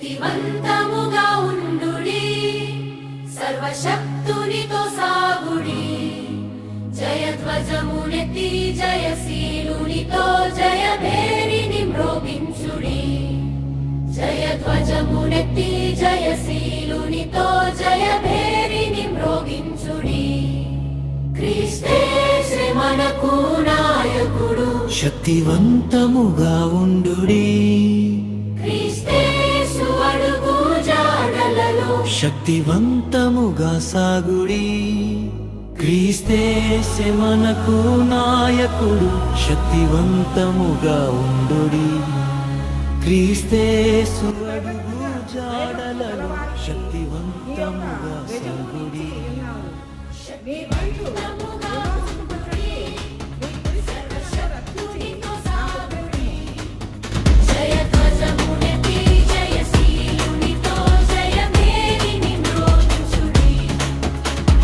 శక్తివంతముగా ఉండుడి, సర్వశక్తునితో సాగుడి. జయధ్వజమునెత్తి జయశీలునితో జయభేరిని మ్రోగించుడి. జయధ్వజమునెత్తి జయశీలునితో జయభేరిని మ్రోగించుడి. క్రీస్తే మనకు నాయకుడు, శక్తివంతముగా ఉండుడి. క్రీస్తేసు అడుగు జాడలలో శక్తివంతముగా సాగుడి. క్రీస్తేసే మనకు నాయకుడు, శక్తివంతముగా ఉండుడి. క్రీస్తేసు అడుగు జాడలలో శక్తివంతముగా సాగుడి. శక్తివంతముగా ఉండుడి, సర్వశక్తునితో సాగుడి. జయధ్వజమునెత్తి జయశీలునితో జయభేరిని మ్రోగించుడి.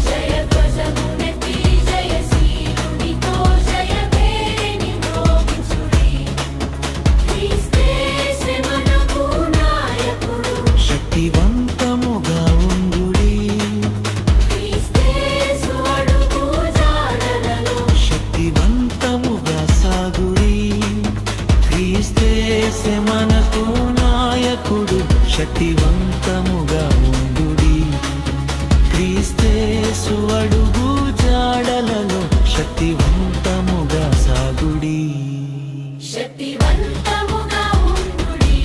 జయధ్వజమునెత్తి జయశీలునితో జయభేరిని మ్రోగించుడి. క్రీస్తేసు మనకు నాయకుడు, శక్తివంతముగా ఉండుడి. క్రీస్తేసు అడుగు జాడలలో శక్తివంతముగా సాగుడి. క్రీస్తేసే మనకు నాయకుడు, శక్తివంతముగా ఉండుడి. క్రీస్తేసు అడుగు జాడలలో శక్తివంతముగా సాగుడి. శక్తివంతముగా ఉండుడి,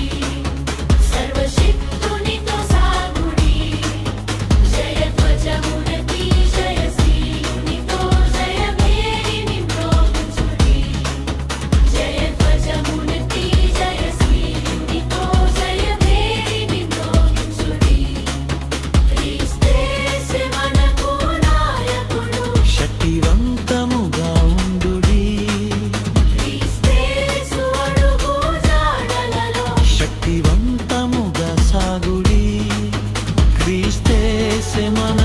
సర్వశక్తునితో సాగుడి. జయధ్వజమునెత్తి జయశీలునితో జయభేరిని మ్రోగించుడి. జయధ్వజమునెత్తి జయశీలునితో జయభేరిని మ్రోగించుడి. క్రీస్తేసు మనకు నాయకుడు, శక్తివంతముగా ఉండుడి. క్రీస్తేసు అడుగు జాడలలో శక్తివంతముగా సాగుడి. క్రీస్తేసే మన